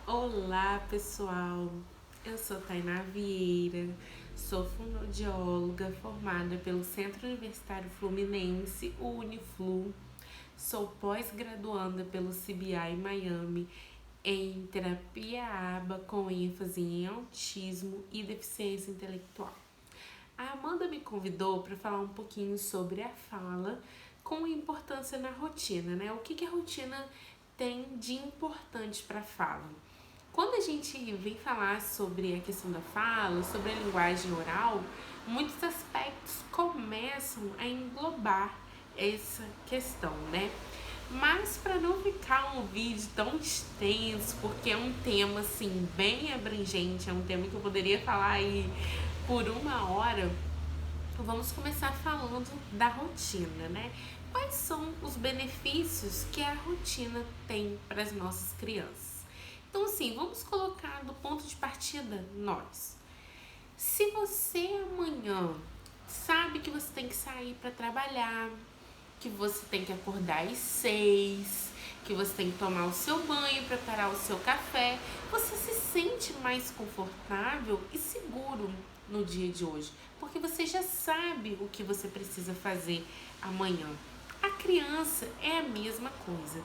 Olá, pessoal. Eu sou Tainá Vieira, sou fonoaudióloga formada pelo Centro Universitário Fluminense, o Uniflu. Sou pós-graduanda pelo CBI Miami em terapia ABA com ênfase em autismo e deficiência intelectual. A Amanda me convidou para falar um pouquinho sobre a fala com importância na rotina, né? O que a rotina tem de importante para a fala? Quando a gente vem falar sobre a questão da fala, sobre a linguagem oral, muitos aspectos começam a englobar essa questão, né? Mas para não ficar um vídeo tão extenso, porque é um tema assim bem abrangente, é um tema que eu poderia falar aí por 1 hora, vamos começar falando da rotina, né? Quais são os benefícios que a rotina tem para as nossas crianças? Então, assim, vamos colocar do ponto de partida nós. Se você amanhã sabe que você tem que sair para trabalhar, que você tem que acordar às 6, que você tem que tomar o seu banho, preparar o seu café, você se sente mais confortável e seguro no dia de hoje, porque você já sabe o que você precisa fazer amanhã. A criança é a mesma coisa.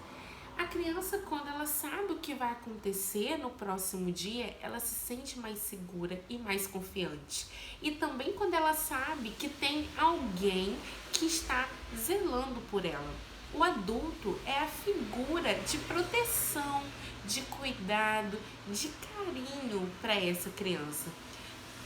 A criança, quando ela sabe o que vai acontecer no próximo dia, ela se sente mais segura e mais confiante. E também quando ela sabe que tem alguém que está zelando por ela. O adulto é a figura de proteção, de cuidado, de carinho para essa criança.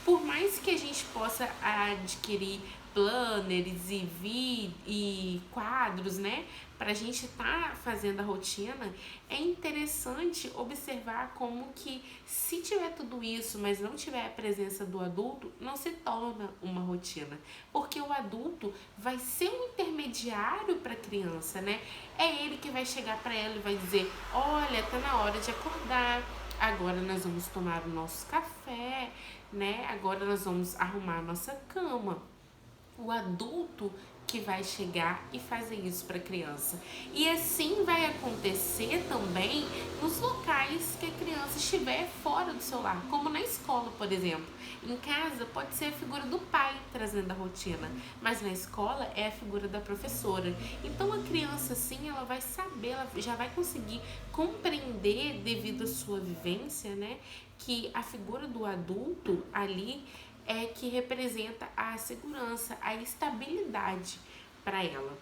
Por mais que a gente possa adquirir planners e quadros, né, para a gente estar fazendo a rotina, é interessante observar como que se tiver tudo isso, mas não tiver a presença do adulto, não se torna uma rotina, porque o adulto vai ser um intermediário para a criança, né? É ele que vai chegar para ela e vai dizer: olha, tá na hora de acordar. Agora nós vamos tomar o nosso café, né? Agora nós vamos arrumar a nossa cama. O adulto que vai chegar e fazer isso para a criança. E assim vai acontecer também nos locais que a criança estiver fora do seu lar, como na escola, por exemplo. Em casa pode ser a figura do pai trazendo a rotina, mas na escola é a figura da professora. Então a criança assim, ela vai saber, ela já vai conseguir compreender devido à sua vivência, né, que a figura do adulto ali é que representa a segurança, a estabilidade para ela.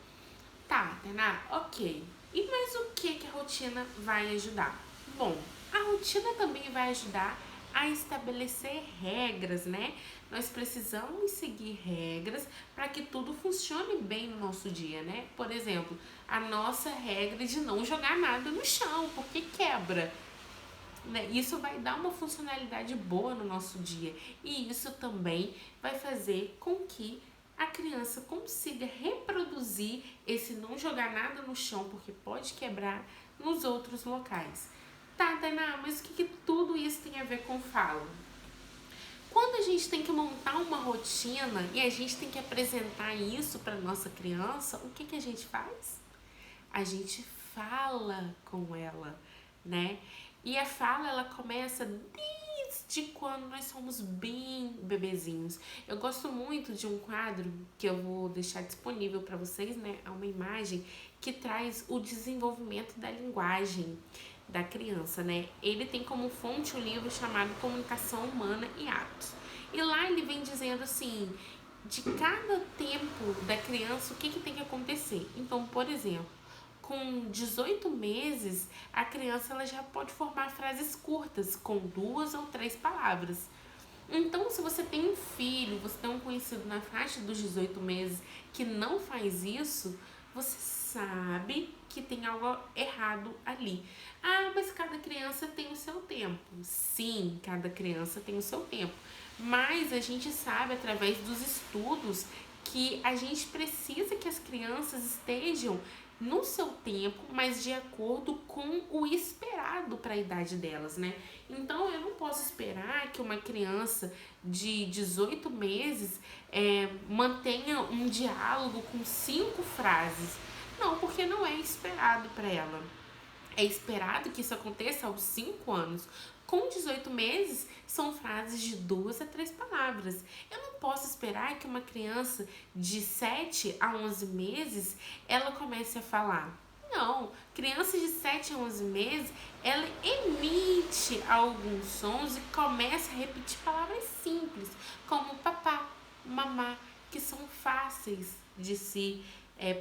Tá, Tainá, ok. E mais o que a rotina vai ajudar? Bom, a rotina também vai ajudar a estabelecer regras, né? Nós precisamos seguir regras para que tudo funcione bem no nosso dia, né? Por exemplo, a nossa regra de não jogar nada no chão, porque quebra, né? Isso vai dar uma funcionalidade boa no nosso dia e isso também vai fazer com que a criança consiga reproduzir esse não jogar nada no chão, porque pode quebrar nos outros locais. Tá, Tainá, mas o que tudo isso tem a ver com fala? Quando a gente tem que montar uma rotina e a gente tem que apresentar isso para nossa criança, o que a gente faz? A gente fala com ela, né? E a fala, ela começa desde quando nós somos bem bebezinhos. Eu gosto muito de um quadro que eu vou deixar disponível para vocês, né? É uma imagem que traz o desenvolvimento da linguagem da criança, né? Ele tem como fonte um livro chamado Comunicação Humana e Atos. E lá ele vem dizendo assim, de cada tempo da criança, o que tem que acontecer. Então, por exemplo, com 18 meses, a criança ela já pode formar frases curtas, com 2 ou 3 palavras. Então, se você tem um filho, você tem um conhecido na faixa dos 18 meses que não faz isso, você sabe que tem algo errado ali. Ah, mas cada criança tem o seu tempo. Sim, cada criança tem o seu tempo. Mas a gente sabe através dos estudos que a gente precisa que as crianças estejam no seu tempo, mas de acordo com o esperado para a idade delas, né? Então eu não posso esperar que uma criança de 18 meses mantenha um diálogo com 5 frases. Não, porque não é esperado para ela. É esperado que isso aconteça aos 5 anos. Com 18 meses, são frases de 2 a 3 palavras. Eu não posso esperar que uma criança de 7 a 11 meses, ela comece a falar. Não, criança de 7 a 11 meses, ela emite alguns sons e começa a repetir palavras simples, como papá, mamá, que são fáceis de se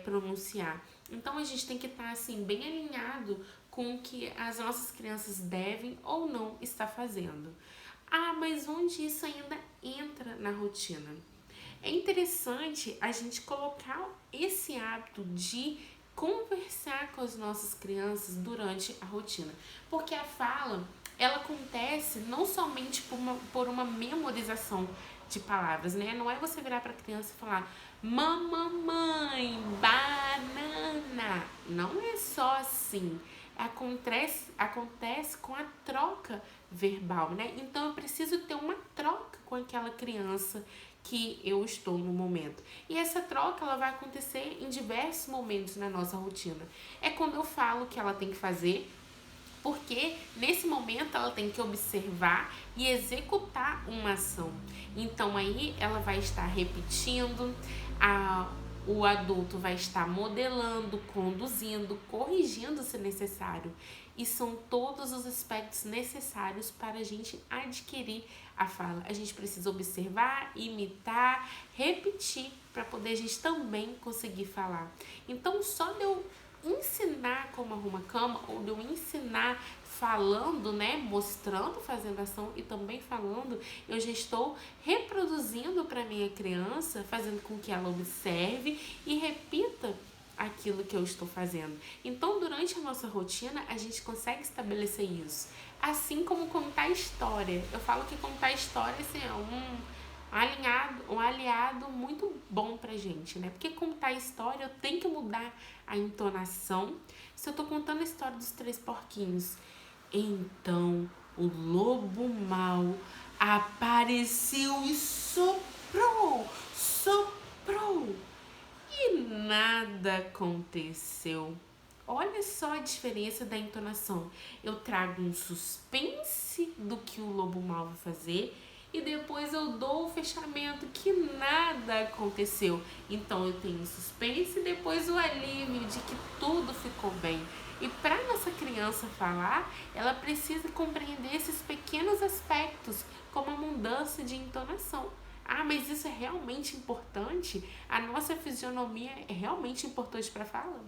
pronunciar. Então a gente tem que estar assim bem alinhado com o que as nossas crianças devem ou não estar fazendo. Ah, mas onde isso ainda entra na rotina? É interessante a gente colocar esse hábito de conversar com as nossas crianças durante a rotina, porque a fala ela acontece não somente por uma memorização de palavras, né? Não é você virar para a criança e falar mamãe, banana. Não é só assim. Acontece com a troca verbal, né? Então eu preciso ter uma troca com aquela criança que eu estou no momento. E essa troca ela vai acontecer em diversos momentos na nossa rotina. É quando eu falo que ela tem que fazer, porque nesse momento ela tem que observar e executar uma ação. Então aí ela vai estar repetindo, o adulto vai estar modelando, conduzindo, corrigindo se necessário. E são todos os aspectos necessários para a gente adquirir a fala. A gente precisa observar, imitar, repetir para poder a gente também conseguir falar. Então só de eu ensinar como arruma a cama, ou de eu ensinar falando, né, mostrando, fazendo ação e também falando, eu já estou reproduzindo para minha criança, fazendo com que ela observe e repita aquilo que eu estou fazendo. Então, durante a nossa rotina, a gente consegue estabelecer isso. Assim como contar história. Eu falo que contar história assim, é um aliado muito bom pra gente, né? Porque contar história, eu tenho que mudar a entonação. Se eu tô contando a história dos 3 porquinhos, então o lobo mau apareceu e soprou, e nada aconteceu. Olha só a diferença da entonação. Eu trago um suspense do que o lobo mau vai fazer e depois eu dou o fechamento que nada aconteceu. Então eu tenho suspense e depois o alívio de que tudo ficou bem. E para nossa criança falar, ela precisa compreender esses pequenos aspectos, como a mudança de entonação. Ah, mas isso é realmente importante? A nossa fisionomia é realmente importante para a fala?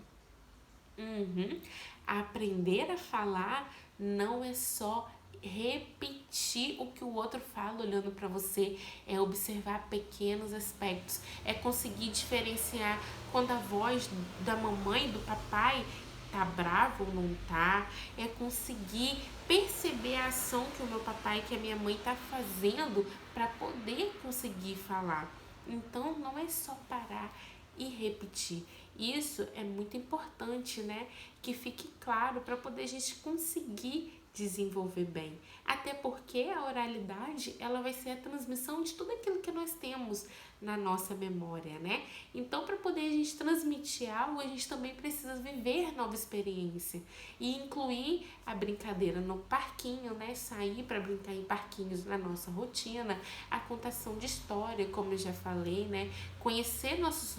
Aprender a falar não é só repetir o que o outro fala olhando para você, é observar pequenos aspectos, é conseguir diferenciar quando a voz da mamãe, do papai tá bravo ou não tá, é conseguir perceber a ação que o meu papai, que a minha mãe tá fazendo para poder conseguir falar. Então não é só parar e repetir. Isso é muito importante, né? Que fique claro para poder a gente conseguir desenvolver bem. Até porque a oralidade, ela vai ser a transmissão de tudo aquilo que nós temos na nossa memória, né? Então, para poder a gente transmitir algo, a gente também precisa viver nova experiência e incluir a brincadeira no parquinho, né? Sair para brincar em parquinhos na nossa rotina, a contação de história, como eu já falei, né? Conhecer novos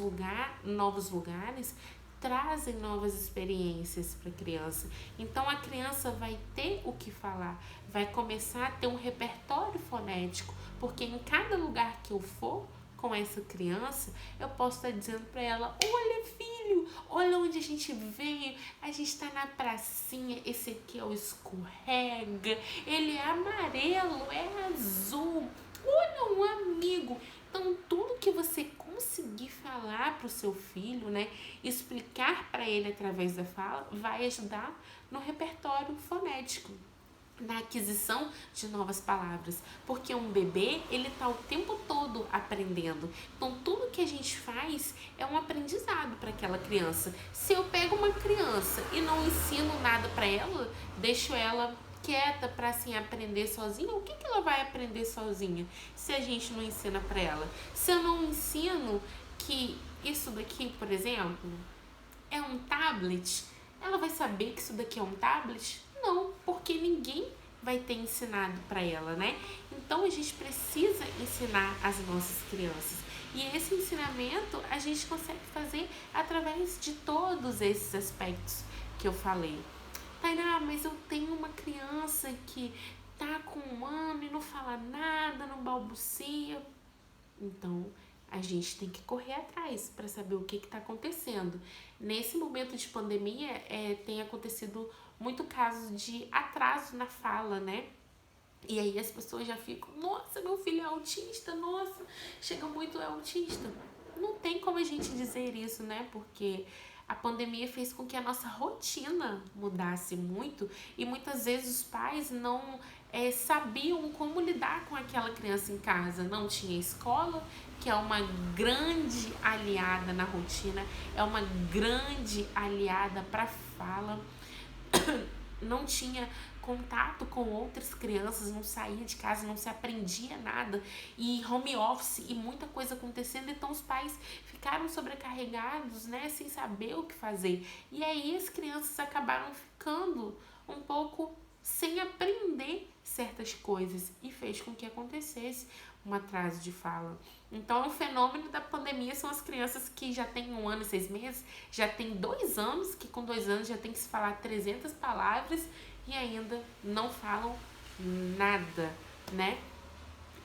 lugares, trazem novas experiências para a criança. Então a criança vai ter o que falar, vai começar a ter um repertório fonético, porque em cada lugar que eu for com essa criança, eu posso estar dizendo para ela: olha filho, olha onde a gente veio, a gente está na pracinha, esse aqui é o escorrega, ele é amarelo, é azul, olha um amigo. Então, tudo que você conseguir falar para o seu filho, né, explicar para ele através da fala, vai ajudar no repertório fonético, na aquisição de novas palavras, porque um bebê, ele tá o tempo todo aprendendo. Então, tudo que a gente faz é um aprendizado para aquela criança. Se eu pego uma criança e não ensino nada para ela, deixo ela quieta para assim aprender sozinha, o que ela vai aprender sozinha se a gente não ensina para ela? Se eu não ensino que isso daqui, por exemplo, é um tablet, Ela vai saber que isso daqui é um tablet? Não, porque ninguém vai ter ensinado para ela, né? Então a gente precisa ensinar as nossas crianças. E esse ensinamento a gente consegue fazer através de todos esses aspectos que eu falei. Tainá, mas eu tenho uma criança que tá com 1 ano e não fala nada, não balbucia. Então, a gente tem que correr atrás para saber o que está acontecendo. Nesse momento de pandemia, tem acontecido muito caso de atraso na fala, né? E aí as pessoas já ficam, nossa, meu filho é autista, nossa, chega muito, é autista. Não tem como a gente dizer isso, né? Porque a pandemia fez com que a nossa rotina mudasse muito e muitas vezes os pais não sabiam como lidar com aquela criança em casa. Não tinha escola, que é uma grande aliada na rotina, é uma grande aliada para fala. Não tinha contato com outras crianças, não saía de casa, não se aprendia nada, e home office e muita coisa acontecendo, então os pais ficaram sobrecarregados, né, sem saber o que fazer, e aí as crianças acabaram ficando um pouco sem aprender certas coisas e fez com que acontecesse um atraso de fala. Então, o fenômeno da pandemia são as crianças que já têm 1 ano e 6 meses, já tem 2 anos, que com 2 anos já tem que se falar 300 palavras e ainda não falam nada, né?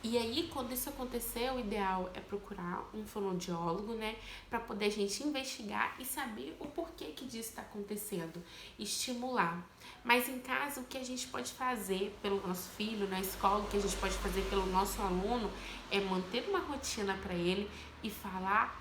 E aí, quando isso acontecer, o ideal é procurar um fonoaudiólogo, né? Para poder a gente investigar e saber o porquê que disso está acontecendo. Estimular. Mas em casa, o que a gente pode fazer pelo nosso filho, na escola, o que a gente pode fazer pelo nosso aluno é manter uma rotina para ele e falar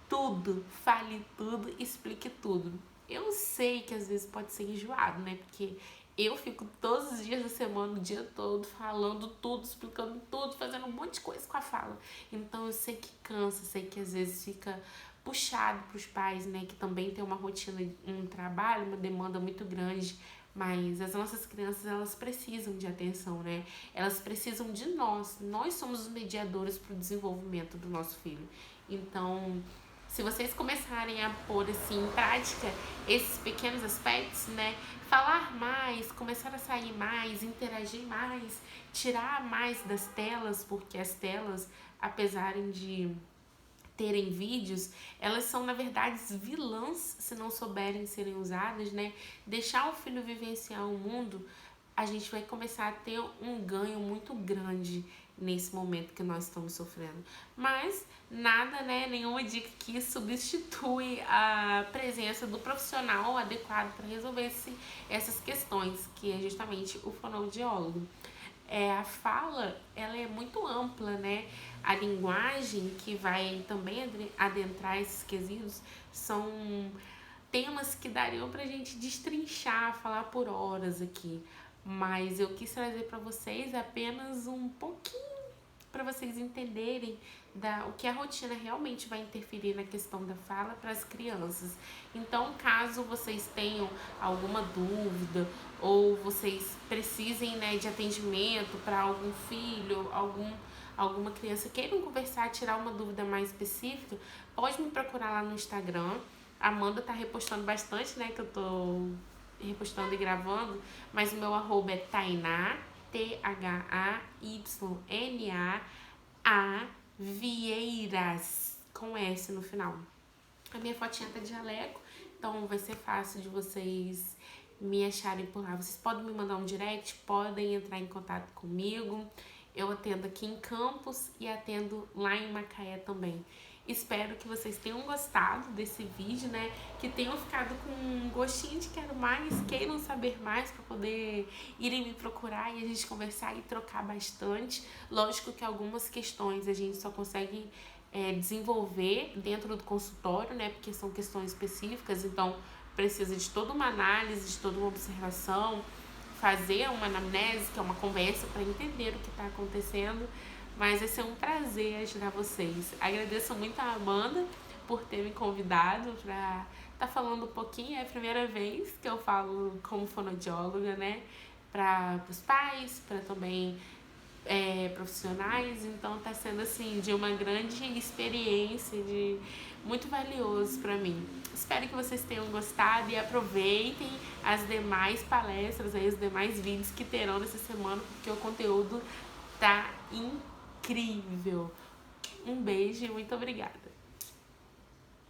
tudo. Fale tudo, explique tudo. Eu sei que às vezes pode ser enjoado, né? Porque eu fico todos os dias da semana, o dia todo, falando tudo, explicando tudo, fazendo um monte de coisa com a fala. Então eu sei que cansa, sei que às vezes fica puxado para os pais, né? Que também tem uma rotina, um trabalho, uma demanda muito grande. Mas as nossas crianças, elas precisam de atenção, né? Elas precisam de nós. Nós somos os mediadores para o desenvolvimento do nosso filho. Então, se vocês começarem a pôr assim em prática esses pequenos aspectos, né? Falar mais, começar a sair mais, interagir mais, tirar mais das telas, porque as telas, apesar de terem vídeos, elas são na verdade vilãs se não souberem serem usadas, né? Deixar o filho vivenciar o mundo, a gente vai começar a ter um ganho muito grande nesse momento que nós estamos sofrendo. Mas nada, né, nenhuma dica que substitui a presença do profissional adequado para resolver essas questões, que é justamente o fonoaudiólogo. A fala, ela é muito ampla, né? A linguagem que vai também adentrar esses quesitos são temas que dariam pra gente destrinchar, falar por horas aqui. Mas eu quis trazer para vocês apenas um pouquinho para vocês entenderem o que a rotina realmente vai interferir na questão da fala para as crianças. Então, caso vocês tenham alguma dúvida ou vocês precisem, né, de atendimento para algum filho, alguma criança, queiram conversar, tirar uma dúvida mais específica, pode me procurar lá no Instagram. A Amanda tá repostando bastante, né, que eu tô repostando e gravando, mas o meu arroba é Tainá, THAYNA Vieiras, com S no final. A minha fotinha tá de jaleco, então vai ser fácil de vocês me acharem por lá. Vocês podem me mandar um direct, podem entrar em contato comigo. Eu atendo aqui em Campos e atendo lá em Macaé também. Espero que vocês tenham gostado desse vídeo, né? Que tenham ficado com um gostinho de quero mais, queiram saber mais para poder irem me procurar e a gente conversar e trocar bastante. Lógico que algumas questões a gente só consegue desenvolver dentro do consultório, né? Porque são questões específicas, então precisa de toda uma análise, de toda uma observação, fazer uma anamnese, que é uma conversa para entender o que está acontecendo. Mas vai ser um prazer ajudar vocês. Agradeço muito a Amanda por ter me convidado para estar falando um pouquinho. É a primeira vez que eu falo como fonoaudióloga, né? Para os pais, para também profissionais, então tá sendo assim de uma grande experiência, de muito valioso para mim. Espero que vocês tenham gostado e aproveitem as demais palestras, aí, os demais vídeos que terão nessa semana, porque o conteúdo tá incrível. Um beijo e muito obrigada.